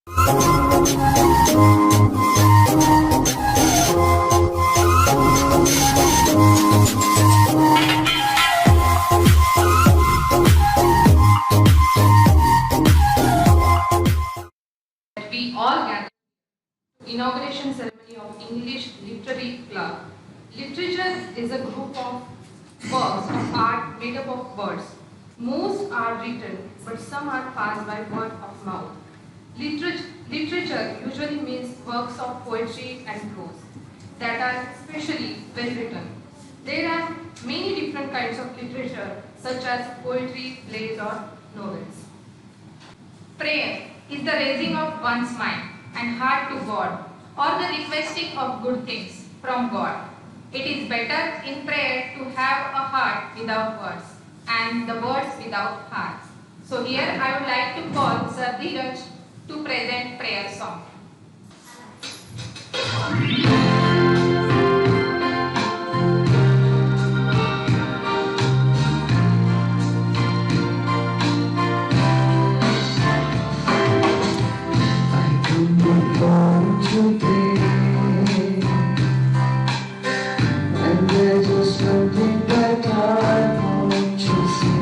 We all gather inauguration ceremony of English Literary Club. Literature is a group of works of art made up of words. Most are written, but some are passed by word of mouth. Literature usually means works of poetry and prose that are especially well written. There are many different kinds of literature, such as poetry, plays, or novels. Prayer is the raising of one's mind and heart to God, or the requesting of good things from God. It is better in prayer to have a heart without words and the words without hearts. So here I would like to call Sir Dheeraj to present prayer song. And there's just something that I want to say.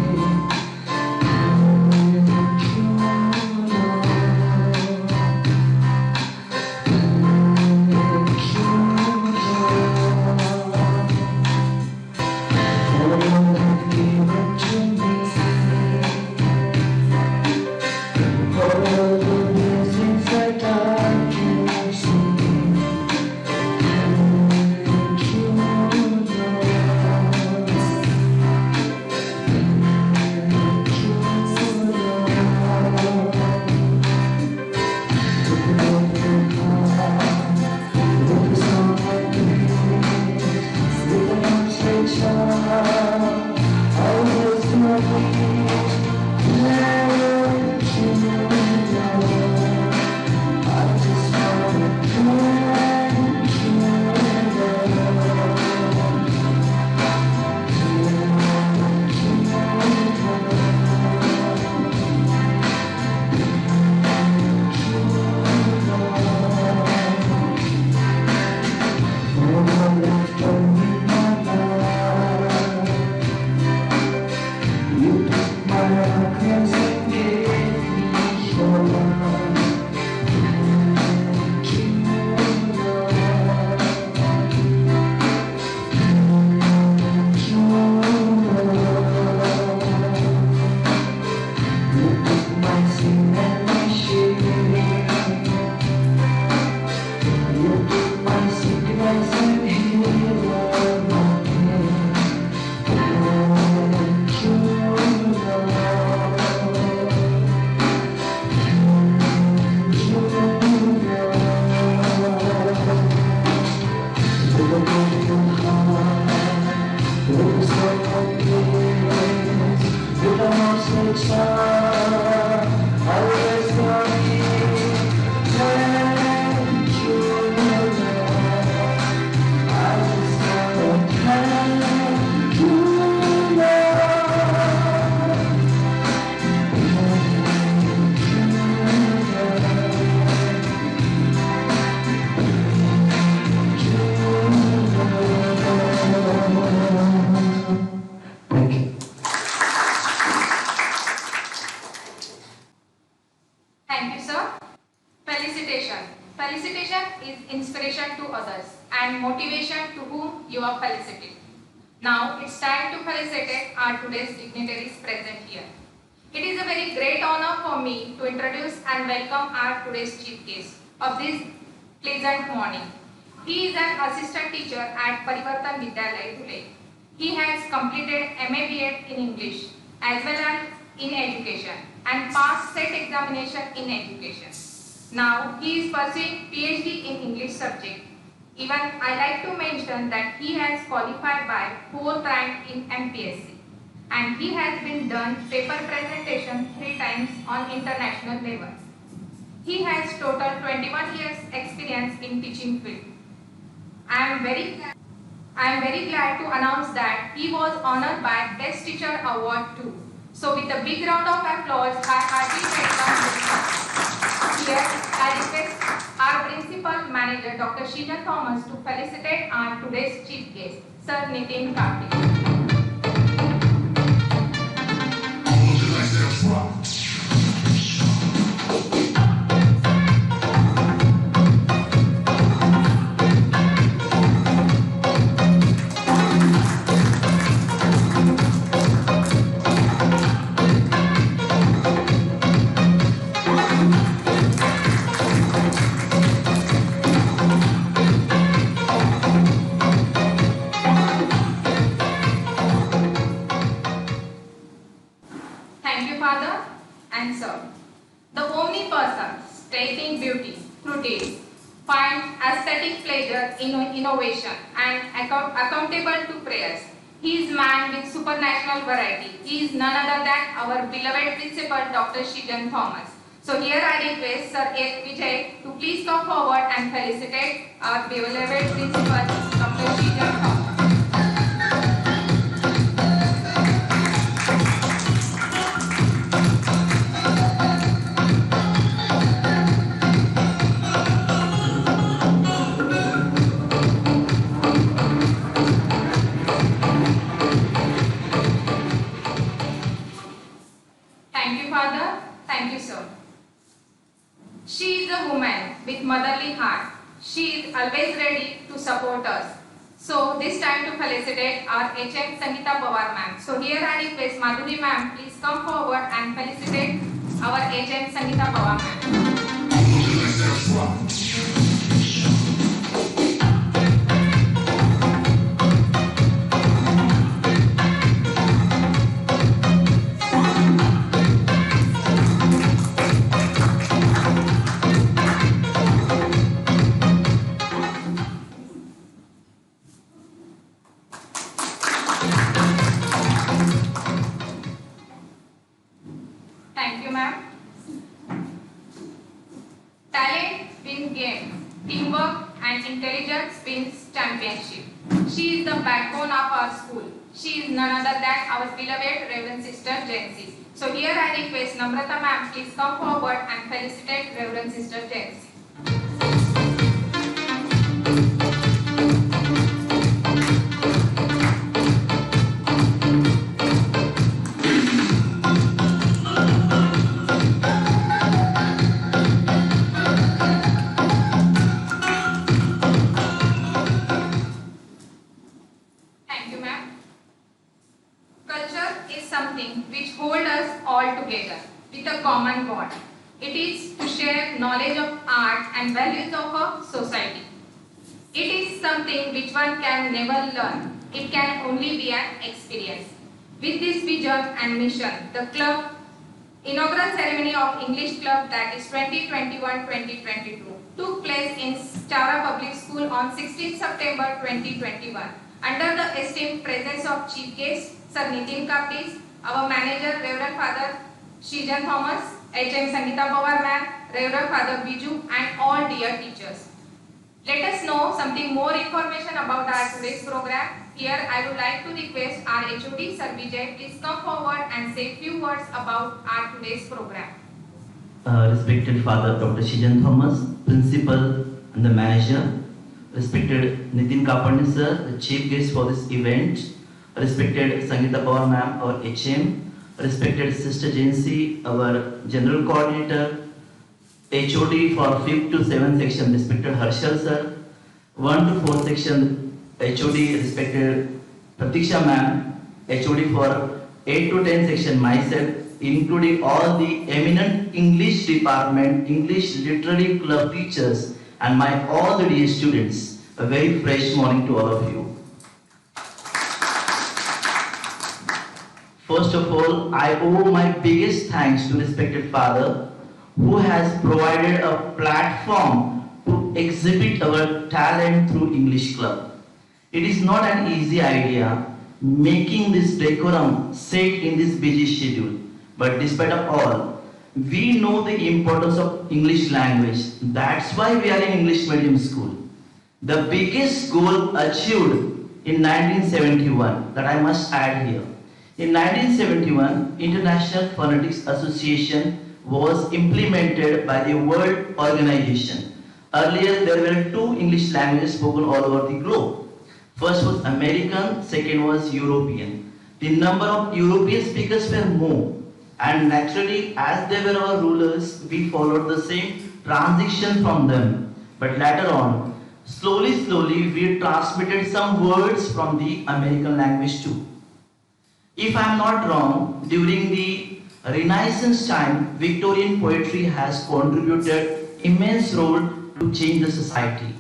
Thank you, Lord. Thank you, Lord, for all you've given to me, for all the blessings that I can see. Thank you, sir. Felicitation. Felicitation is inspiration to others and motivation to whom you are feliciting. Now it's time to felicitate our today's dignitaries present here. It is a very great honor for me to introduce and welcome our today's chief guest of this pleasant morning. He is an assistant teacher at Parivartan Vidyalaya, Dhule. He has completed MA B.Ed in English as well as in education and passed set examination in education. Now he is pursuing PhD in English subject. Even I like to mention that he has qualified by 4th rank in MPSC and he has been done paper presentation 3 times on international levels. He has total 21 years experience in teaching field. I am very glad to announce that he was honored by Best Teacher Award too. So with a big round of applause, I heartily welcome him here I request our principal manager, Dr. Shijan Thomas, to felicitate our today's chief guest, Sir Nitin Kapti. Thank you, Father and Sir. The only person stating beauty through deeds finds aesthetic pleasure in innovation and accountable to prayers. He is man with supernatural variety. He is none other than our beloved principal, Dr. Shijan Thomas. So here I request Sir A. Vijay to please come forward and felicitate our beloved principal, Dr. Shijan Thomas. Thank you, Father. Thank you, Sir. She is a woman with motherly heart. She is always ready to support us. So, this time to felicitate our HM Sangeeta Pawar ma'am. So, here I request Madhuri ma'am, please come forward and felicitate our HM Sangeeta Pawar ma'am. Thank you, ma'am. Talent wins game. Teamwork and intelligence wins championship. She is the backbone of our school. She is none other than our beloved Reverend Sister Jancy. So here I request Namrata ma'am, please come forward and felicitate Reverend Sister Jancy. Thank you, ma'am. Culture is something which holds us all together with a common bond. It is to share knowledge of art and values of a society. It is something which one can never learn. It can only be an experience. With this vision and mission, the club inaugural ceremony of English Club, that is 2021-2022, took place in Chawra Public School on 16 September 2021 under the esteemed presence of Chief Guest Sir Nitin Kapti, our manager Reverend Father Shijan Thomas, HM Sangeeta Pawar ma'am, Reverend Father Biju, and all dear teachers. Let us know something more information about our today's program. Here I would like to request our HOD Sir Vijay, please come forward and say few words about our today's program. Respected Father Dr. Shijan Thomas, Principal and the Manager, respected Nitin Kapani Sir, the Chief Guest for this event, respected Sangeeta Pawar Ma'am, our HM, respected Sister Jancy, our General Coordinator, HOD for 5th to 7th section, respected Harshal Sir, 1 to 4th section, HOD, respected Pratiksha Ma'am, HOD for 8 to 10 section, myself, including all the eminent English department, English literary club teachers, and my all the dear students. A very fresh morning to all of you. First of all, I owe my biggest thanks to respected Father, who has provided a platform to exhibit our talent through English Club. It is not an easy idea making this decorum set in this busy schedule. But despite of all, we know the importance of English language. That's why we are in English medium school. The biggest goal achieved in 1971, that I must add here. In 1971, International Phonetics Association was implemented by the World Organization. Earlier, there were two English languages spoken all over the globe. First was American, second was European. The number of European speakers were more, and naturally, as they were our rulers, we followed the same transition from them. But later on, slowly, we transmitted some words from the American language too. If I am not wrong, during the Renaissance time, Victorian poetry has contributed immense role to change the society.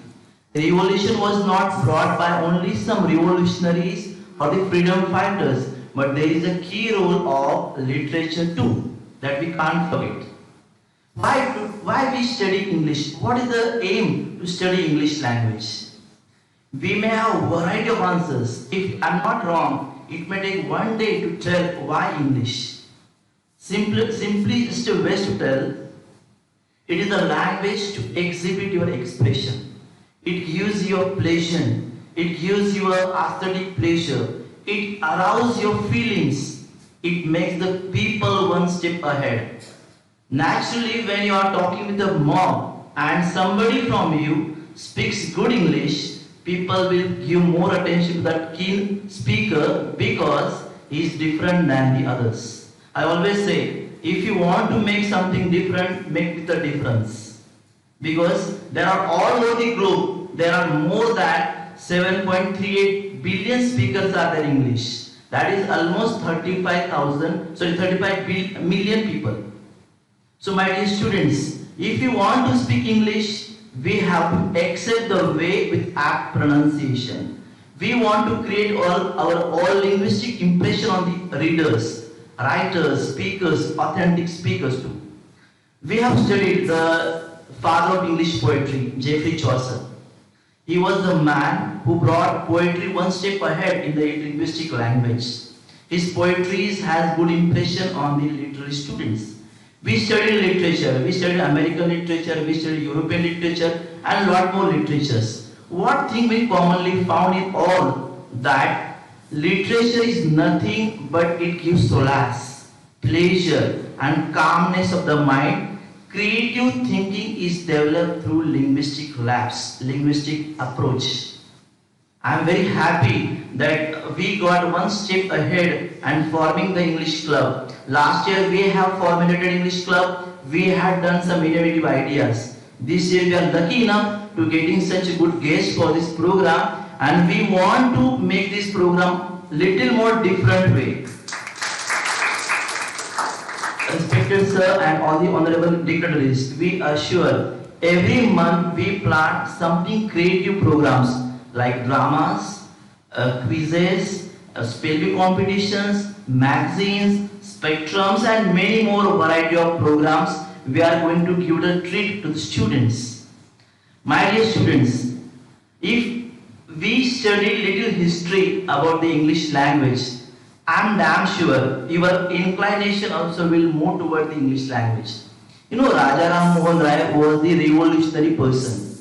The revolution was not brought by only some revolutionaries or the freedom fighters, but there is a key role of literature too that we can't forget. Why we study English? What is the aim to study English language? We may have a variety of answers. If I am not wrong, it may take one day to tell why English. Simply just a way to tell, it is a language to exhibit your expression. It gives you a pleasure. It gives you a aesthetic pleasure. It arouses your feelings. It makes the people one step ahead. Naturally, when you are talking with a mob and somebody from you speaks good English, people will give more attention to that keen speaker because he is different than the others. I always say, if you want to make something different, make with a difference. Because there are all over the globe, there are more than 7.38 billion speakers are there in English. That is almost 35 million people. So my dear students, if you want to speak English, we have to accept the way with apt pronunciation. We want to create our all linguistic impression on the readers, writers, speakers, authentic speakers too. We have studied the father of English poetry, Geoffrey Chaucer. He was the man who brought poetry one step ahead in the linguistic language. His poetry has good impression on the literary students. We studied literature, we studied American literature, we studied European literature and a lot more literatures. What thing we commonly found in all that literature is nothing but it gives solace, pleasure and calmness of the mind. Creative thinking is developed through linguistic labs, linguistic approach. I am very happy that we got one step ahead and forming the English Club. Last year we have formulated English Club. We had done some innovative ideas. This year we are lucky enough to getting such a good guest for this program, and we want to make this program little more different way. Respected sir and all the honorable dignitaries, we assure every month we plan something creative programs like dramas, quizzes, spelling competitions, magazines, spectrums and many more variety of programs. We are going to give a treat to the students. My dear students, if we study little history about the English language, I am damn sure your inclination also will move toward the English language. You know, Raja Ram Mohan Rai was the revolutionary person.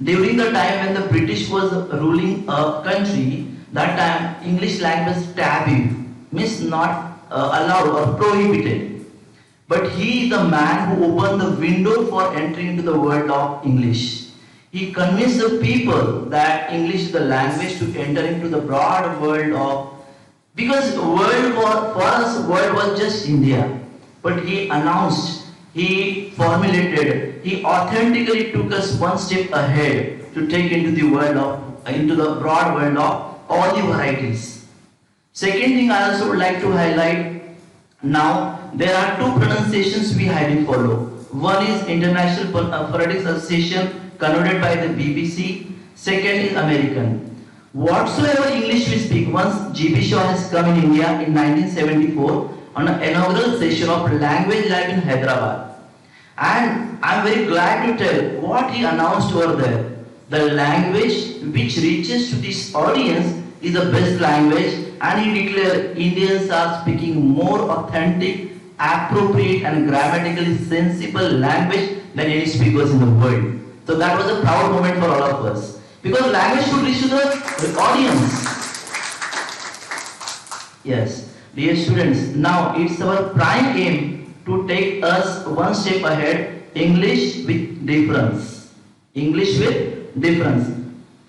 During the time when the British was ruling a country, that time English language taboo, means not allowed or prohibited. But he is the man who opened the window for entering into the world of English. He convinced the people that English is the language to enter into the broad world of, because for us world was just India. But he announced, he formulated, he authentically took us one step ahead to take into the world of, into the broad world of all the varieties. Second thing I also would like to highlight, now there are two pronunciations we highly follow. One is International Phonetic Association connoted by the BBC. Second is American. Whatsoever English we speak, once G.P. Shaw has come in India in 1974 on an inaugural session of Language Lab in Hyderabad. And I am very glad to tell what he announced over there. The language which reaches to this audience is the best language, and he declared Indians are speaking more authentic, appropriate and grammatically sensible language than any speakers in the world. So that was a proud moment for all of us. Because language should reach to the audience. Yes, dear students, now it's our prime aim to take us one step ahead. English with difference. English with difference.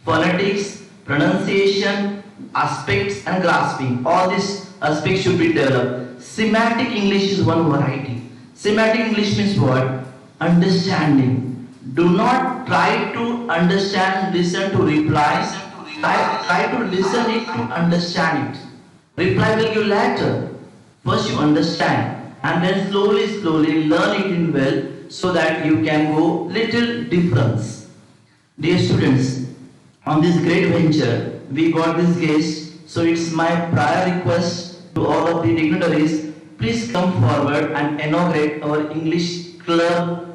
Phonetics, pronunciation, aspects and grasping. All these aspects should be developed. Semantic English is one variety. Semantic English means what? Understanding. Do not try to understand, listen to reply. Try to listen it to understand it. Reply will give later. First you understand and then slowly learn it in well so that you can go little difference. Dear students, on this great venture we got this guest, so it's my prior request to all of the dignitaries, please come forward and inaugurate our English club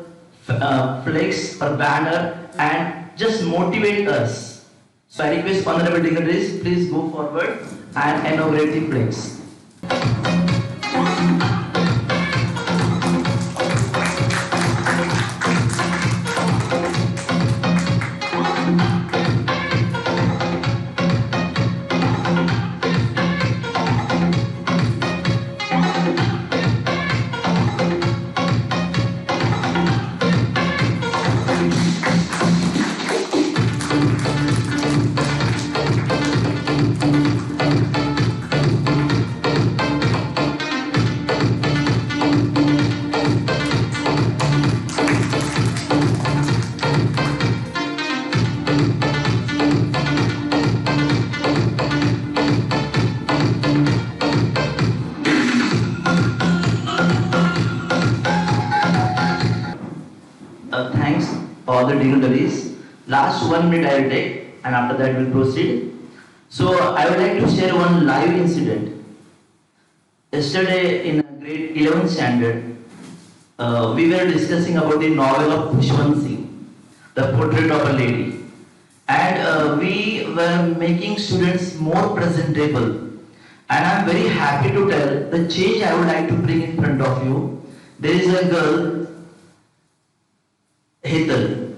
flex or banner and just motivate us. So I request honorable dignitaries, please go forward and inaugurate the flex. Thanks all the dignitaries. Last 1 minute I will take and after that we'll proceed. So I would like to share one live incident. Yesterday in grade 11th standard, we were discussing about the novel of Khushwant Singh, The Portrait of a Lady. And we were making students more presentable. And I am very happy to tell the change I would like to bring in front of you. There is a girl, Hetal,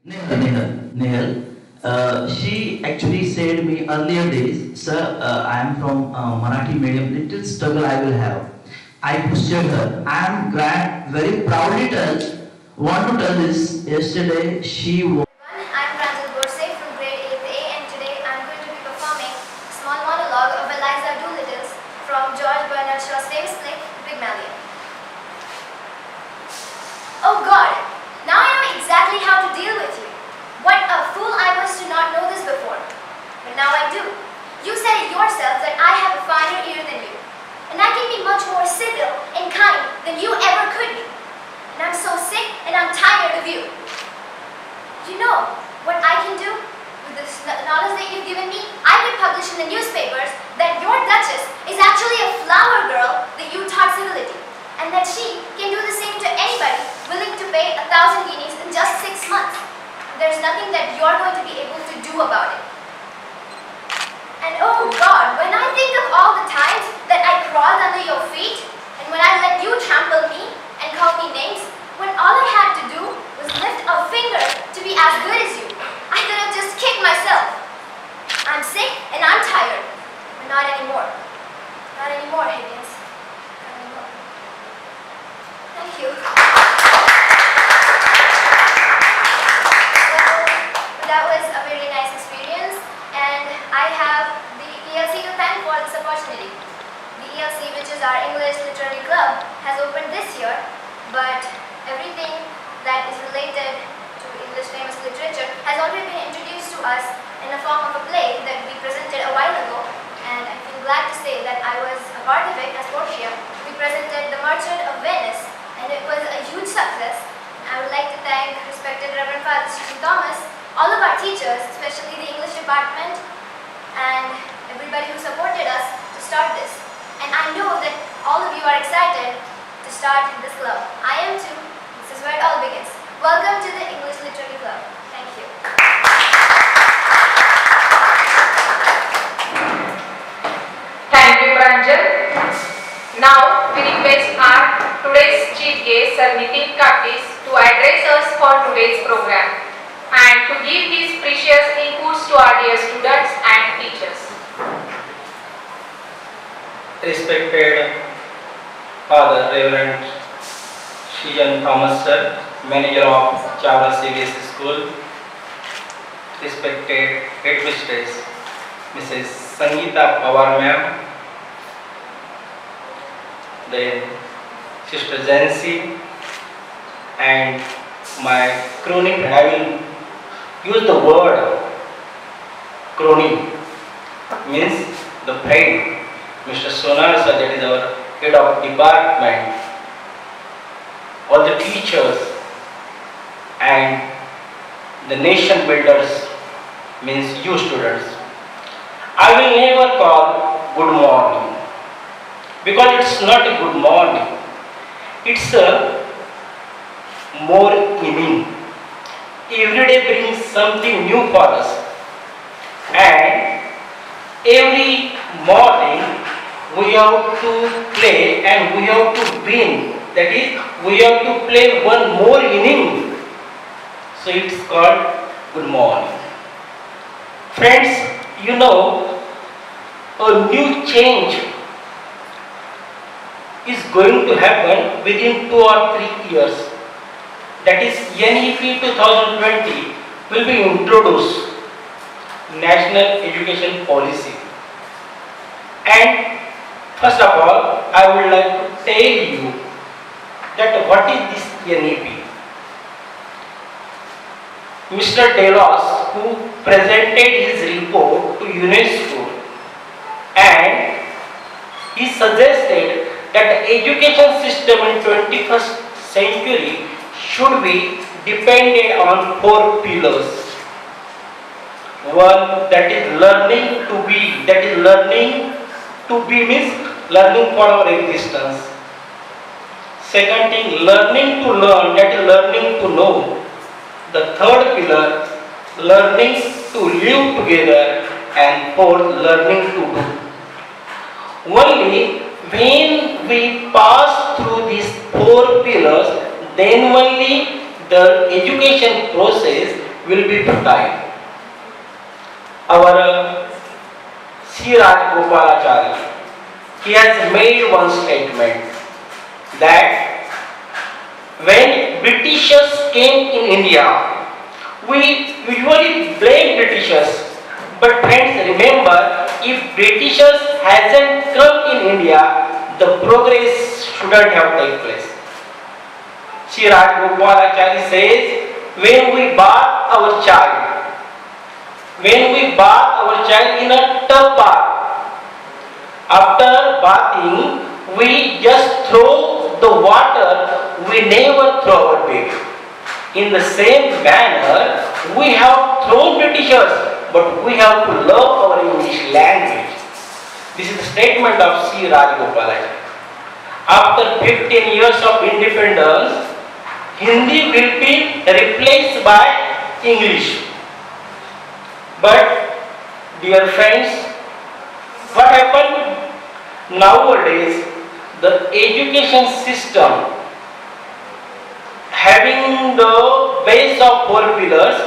Nehal. She actually said me earlier days, sir, I am from Marathi medium, little struggle I will have. I pushed her. I am glad, very proudly want to tell this. Yesterday she was. I'm Pranjal Borse from grade 8th A, and today I'm going to be performing a small monologue of Eliza Doolittle's from George Bernard Shaw's famous play, Pygmalion. Oh God, now I know exactly how to deal with you. What a fool I was to not know this before. But now I do. You said it yourself that I have a finer ear than you, and I can be much more civil and kind than you ever could be. And I'm so sick and I'm tired of you. You know what I can do? With the knowledge that you've given me, I could publish in the newspapers that your Duchess is actually a flower girl that you taught civility, and that she can do the same to anybody willing to pay 1,000 guineas in just 6 months. There's nothing that you're going to be able to do about it. And oh God, when I think of all the times that I crawled under your feet, and when I let you trample me and call me names, when all I had to do was lift a finger to be as good as you, I could have just kicked myself. I'm sick and I'm tired, but not anymore. Not anymore, Higgins. Not anymore. Thank you. That was a very nice experience, and I have the ELC to thank for this opportunity. The ELC, which is our English Literary Club, has opened this year, but everything that is related to English famous literature has already been introduced to us in the form of a play that we presented a while ago, and I feel glad to say that I was a part of it as Portia. We presented The Merchant of Venice, and it was a huge success. I would like to thank respected Reverend Father Stephen Thomas, all of our teachers, especially the English department, and everybody who supported us to start this. And I know that all of you are excited to start this club. I am too. This is where it all begins. Welcome to the English Literary Club. Thank you. Thank you, Pranjal. Now we request our today's chief guest, Sir Nitin Kaptis, to address us for today's program and to give his precious inputs to our dear students and teachers. Respected Father Reverend Shijan Thomas sir, manager of Chawla CBSE School, respected headmistress Mrs. Sangeeta Pawar ma'am, then Sister Jancy, and my crony friend. I will use the word crony, means the friend, Mr. Sonar sir, that is our head of department, all the teachers and the nation builders, means you students. I will never call good morning because it's not a good morning, it's a more evening. Every day brings something new for us, and every morning we have to play and we have to win. That is, we have to play one more inning. So it's called good morning. Friends, you know, a new change is going to happen within 2 or 3 years. That is, NEP 2020 will be introduced, National Education Policy. And first of all, I would like to tell you that what is this NEP. Mr. Delos, who presented his report to UNESCO, and he suggested that the education system in 21st century should be dependent on 4 pillars. One, that is learning to be, that is learning to be means learning for our existence. Second thing, learning to learn, that is learning to know. The third pillar, learning to live together, and fourth, learning to do. Only when we pass through these 4 pillars, then only the education process will be fertile. Our C. Rajagopalachari, he has made one statement that when Britishers came in India, we usually blame Britishers. But friends, remember, if Britishers hasn't come in India, the progress shouldn't have taken place. Sri Rajagopalachari says, when we bath our child in a tub bath, after bathing, we just throw the water, we never throw our baby. In the same manner, we have thrown Britishers, but we have to love our English language. This is the statement of C. Rajagopalachari. After 15 years of independence, Hindi will be replaced by English. But, dear friends, what happened nowadays? The education system having the base of 4 pillars,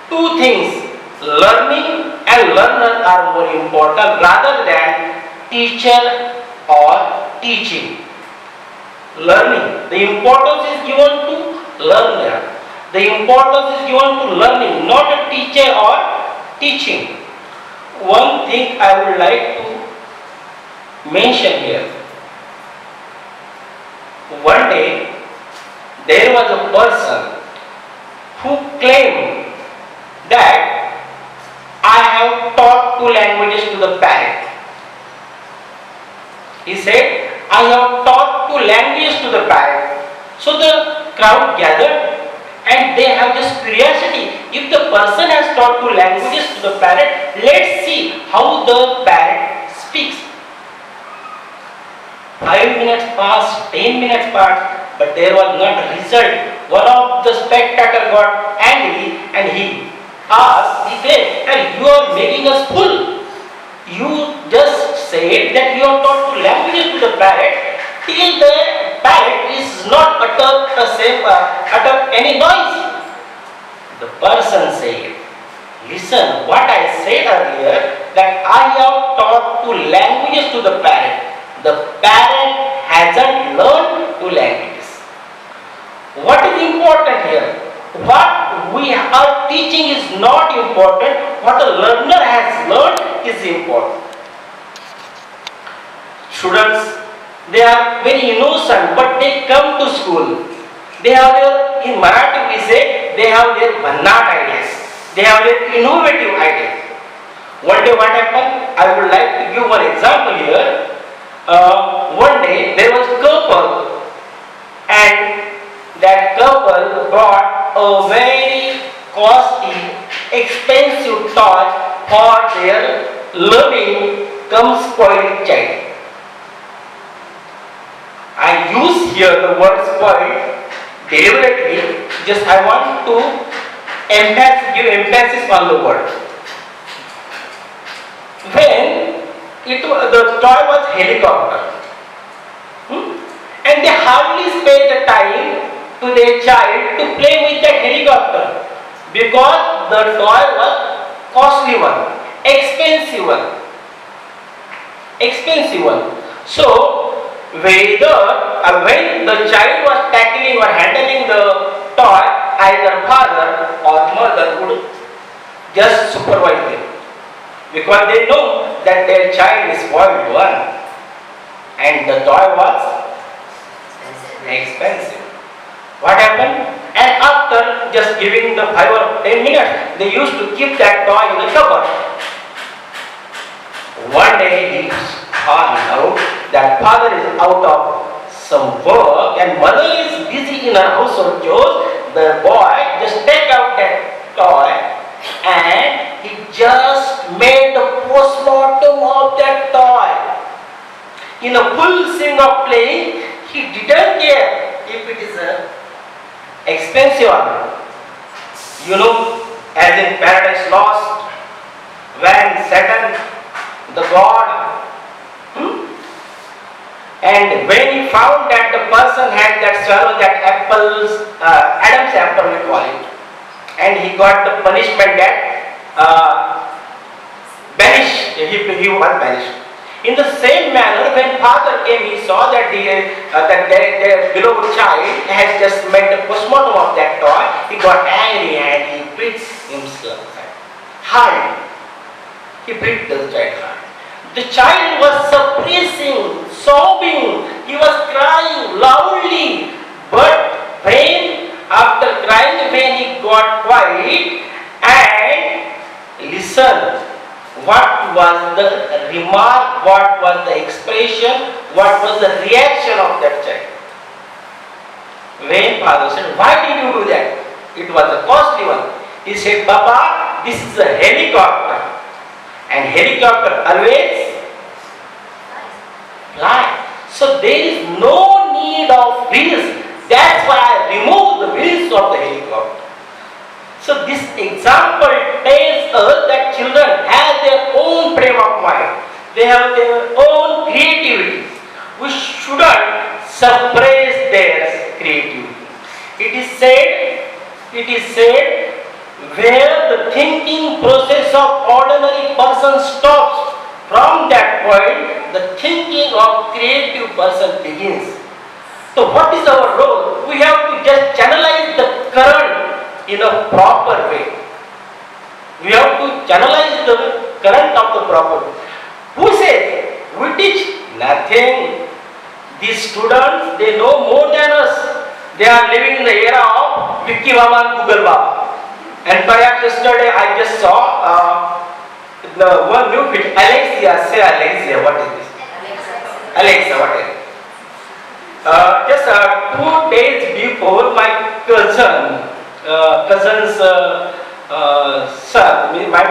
2 things, learning and learner are more important rather than teacher or teaching. Learning, the importance is given to learner. The importance is given to learning, not a teacher or teaching. One thing I would like to mention here. One day, there was a person who claimed that I have taught 2 languages to the parrot. He said, I have taught 2 languages to the parrot. So the crowd gathered and they have this curiosity. If the person has taught 2 languages to the parrot, let's see how the parrot speaks. 5 minutes passed, 10 minutes passed, but there was not a result. One of the spectators got angry and he asked, he said, and you are making us fool. You just said that you have taught 2 languages to the parrot, till the parrot is not utter any noise. The person said, listen, what I said earlier, that I have taught 2 languages to the parrot. The parrot hasn't learned 2 languages. What is important here? What we are teaching is not important. What the learner has learned is important. Students, they are very innocent, but they come to school. They have their, in Marathi we say, they have their bannat ideas. They have their innovative ideas. One day what happened? I would like to give one example here. One day there was a couple, and that couple brought a very costly, expensive toy for their loving come spoiled child. I use here the word spoiled deliberately, just I want to give emphasis on the word. When the toy was helicopter, and they hardly spare the time to their child to play with that helicopter because the toy was costly one, expensive one. So when the child was tackling or handling the toy, either father or mother would just supervise them, because they know that their child is spoiled one and the toy was expensive. What happened? And after just giving the 5 or 10 minutes, they used to keep that toy in the cupboard. One day he found out that father is out of some work and mother is busy in her household chores. The boy just take out that toy and he just made the postmortem of that toy. In a full swing of playing, he didn't care if it is expensive or not. You know, as in Paradise Lost, when Satan, the god, and when he found that the person had that swallow that apples, Adam's apple we call it, and he got the punishment that banished, he was banished. In the same manner, when father came, he saw that their beloved child has just made the postmortem of that toy. He got angry and he beat himself hard. He beat the child hard. The child was suppressing, sobbing. He was crying loudly. But after crying, when he got quiet and listened, what was the remark, what was the expression, what was the reaction of that child? When father said, why did you do that? It was a costly one. He said, Papa, this is a helicopter. And helicopter always fly. So there is no need of wheels. That's why I removed the wheels of the helicopter. So this example tells us that children have their own frame of mind. They have their own creativity. We shouldn't suppress their creativity. It is said, where the thinking process of ordinary person stops, from that point, the thinking of creative person begins. So what is our role? We have to just channelize the current in a proper way. We have to channelize the current of the proper way. Who says? We teach nothing. These students, they know more than us. They are living in the era of Vicky Mama and Google Baba. And perhaps yesterday I just saw the one new fit, Alexia. Say Alexia, what is this? Alexa, what is it? Just 2 days before, my cousin's son, my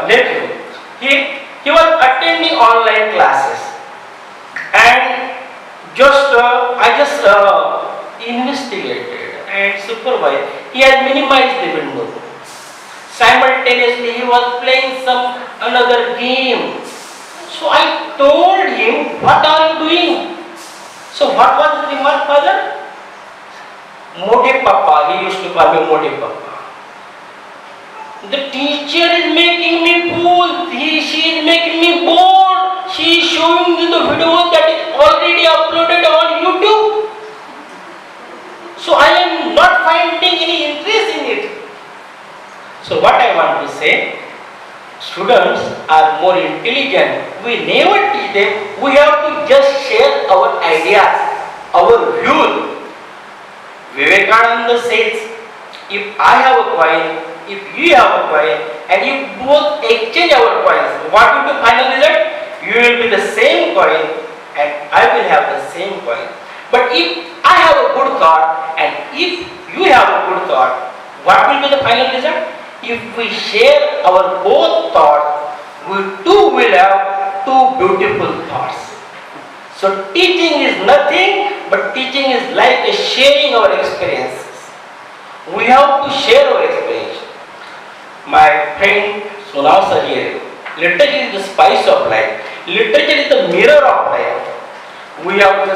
nephew, he was attending online classes, and I just investigated and supervised. He had minimized the window. Simultaneously, he was playing another game. So I told him, what are you doing? So what was the remark, father? Mode Papa, he used to call me Mode Papa. The teacher is making me fool. She is making me bored. She is showing me the video that is already uploaded on YouTube. So I am not finding any interest in it. So what I want to say, students are more intelligent. We never teach them. We have to just share our ideas, our views. Vivekananda says, if I have a coin, if you have a coin, and if both exchange our coins, what will be the final result? You will be the same coin, and I will have the same coin. But if I have a good thought, and if you have a good thought, what will be the final result? If we share our both thoughts, we too will have two beautiful thoughts. So teaching is nothing, but teaching is like a sharing our experiences. We have to share our experience. My friend Sunal sir here, literature is the spice of life. Literature is the mirror of life. We have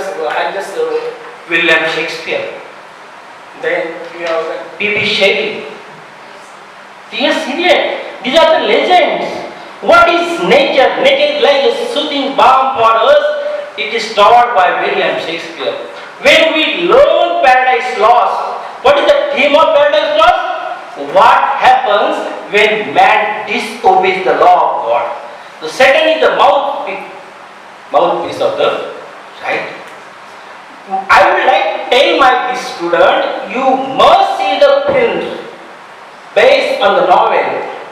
William Shakespeare. Then we have P.B. Shelley. Yes, these are the legends. What is nature? Nature is like a soothing balm for us. It is taught by William Shakespeare. When we learn Paradise Lost, what is the theme of Paradise Lost? What happens when man disobeys the law of God? So Satan is the mouthpiece of the right. I would like to tell my student, you must see the film based on the novel.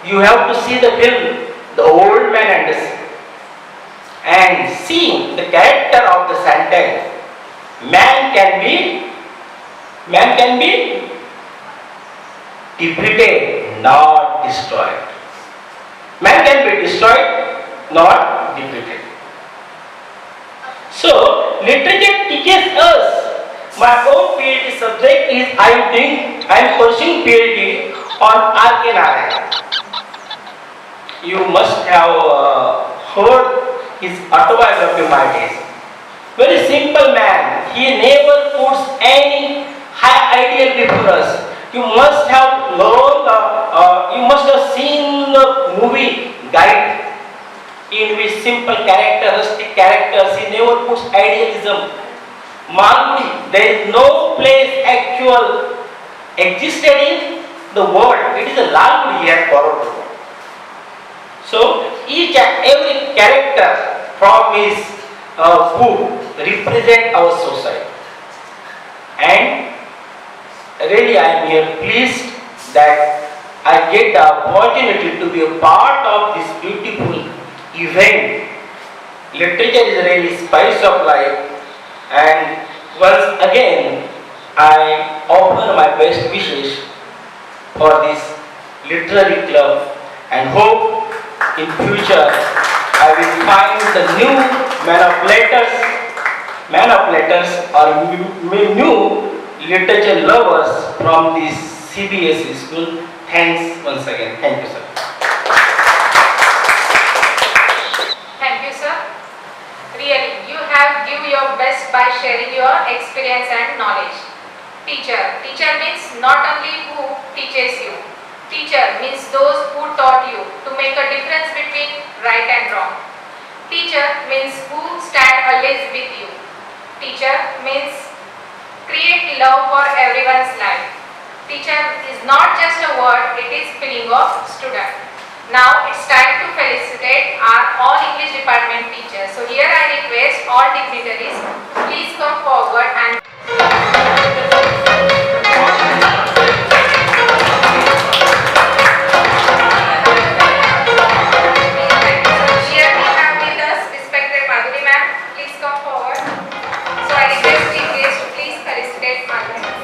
You have to see the film, The Old Man and the Sea, and see the character of the sentence. Man can be defeated, not destroyed. Man can be destroyed, not defeated. So, literature teaches us. My own PhD subject is I am pursuing PhD on R.K. Narayan. You must have heard his autobiography, my days. Very simple man. He never puts any high ideal before us. You must have learned, you must have seen the movie Guide, in which simple rustic characters, he never puts idealism. Malgudi, there is no place actual existed in the world. It is a Lalgudi he has borrowed the world. So each and every character from his book represent our society. And really I am here pleased that I get the opportunity to be a part of this beautiful event. Literature is really spice of life, and once again I offer my best wishes for this literary club and hope in future I will find the new man of letters or new literature lovers from this CBSE school. Thanks once again. Thank you, sir. Thank you, sir. Really, you have given your best by sharing your experience and knowledge. Teacher. Teacher means not only who teaches you. Teacher means those who taught you to make a difference between right and wrong. Teacher means who stand always with you. Teacher means create love for everyone's life. Teacher is not just a word, it is feeling of student. Now it's time to felicitate our all English department teachers. So here I request all dignitaries, please come forward and here we have with us respected Madhuri ma'am. Please come forward. So I request teachers to please felicitate Madhuri ma'am.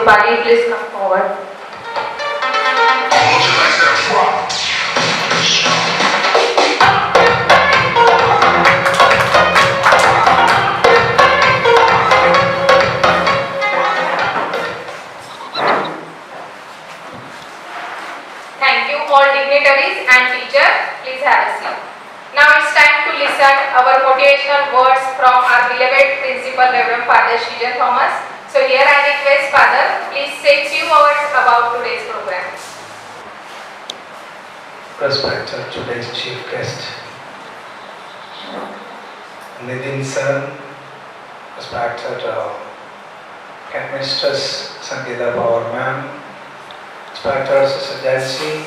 Rupali, please come forward. Thank you all dignitaries and teachers. Please have a seat. Now it's time to listen our motivational words from our beloved principal Reverend Father Shijan Thomas. So here I request Father, please say few words about today's program. Respected today's chief guest, Nitin sir, respected headmistress Sangeeta Power ma'am, respected Sister Jancy,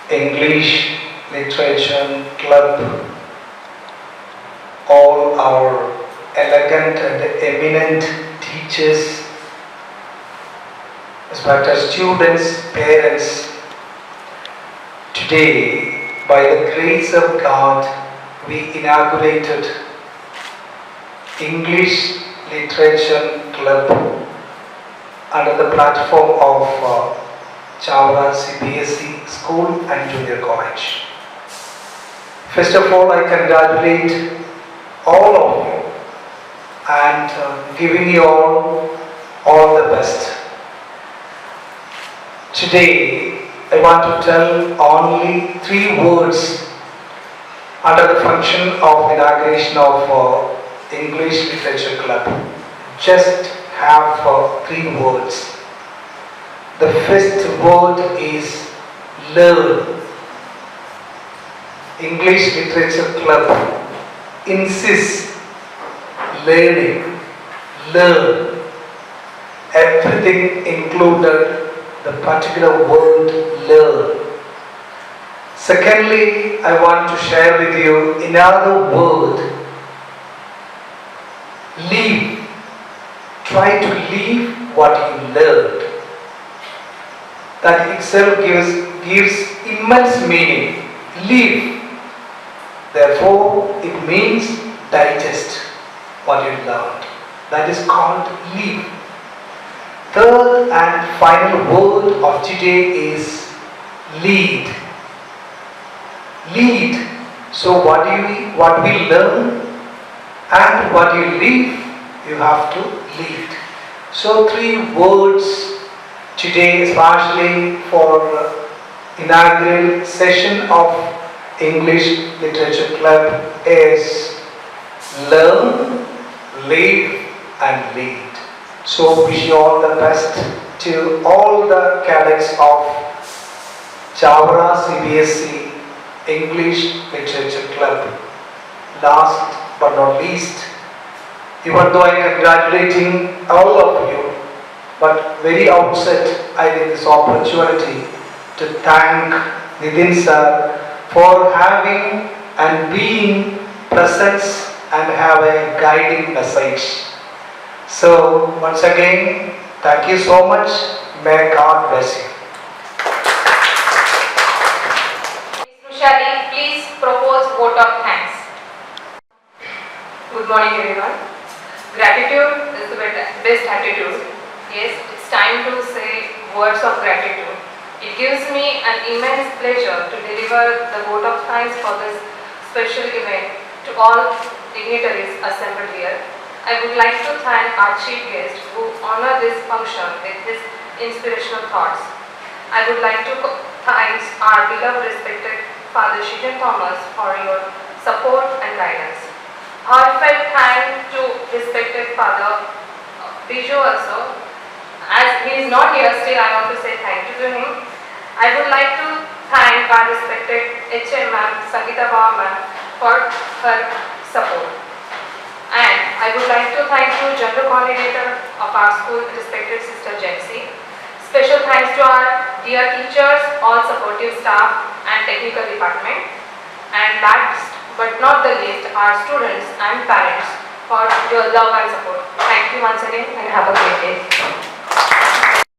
English Literature Club, all our elegant and eminent teachers, respected students, parents. Today, by the grace of God, we inaugurated English Literature Club under the platform of Chavra CBSE School and Junior College. First of all, I congratulate all of you and giving you all the best. Today, I want to tell only 3 words under the function of inauguration of English Literature Club. Just have 3 words. The first word is learn. English Literature Club insists learning, learn. Everything included the particular word learn. Secondly, I want to share with you another word, live. Try to live what you learned. That itself gives immense meaning. Live. Therefore, it means digest what you learned. That is called live. Third and final word of today is lead. Lead. So what we learn and what you live, you have to lead. So 3 words today, especially for inaugural session of English Literature Club, is learn, live and lead. So wish you all the best to all the cadets of Chavra CBSE English Literature Club. Last but not least, even though I am congratulating all of you, but very outset I take this opportunity to thank Nitin sir for having and being present and have a guiding message. So once again, thank you so much. May God bless you. Rushali, please propose vote of thanks. Good morning everyone. Gratitude is the best attitude. Yes, it's time to say words of gratitude. It gives me an immense pleasure to deliver the vote of thanks for this special event to all dignitaries assembled here. I would like to thank our chief guest who honored this function with his inspirational thoughts. I would like to thank our beloved respected Father Shijan Thomas for your support and guidance. Heartfelt thanks to respected Father Biju also. As he is not here, still I want to say thank you to him. I would like to thank our respected HM ma'am, Sangeeta Power ma'am, for her support. And I would like to thank you, General Coordinator of our school, respected Sister Jancy. Special thanks to our dear teachers, all supportive staff and technical department. And last but not the least, our students and parents for your love and support. Thank you once again and have a great day.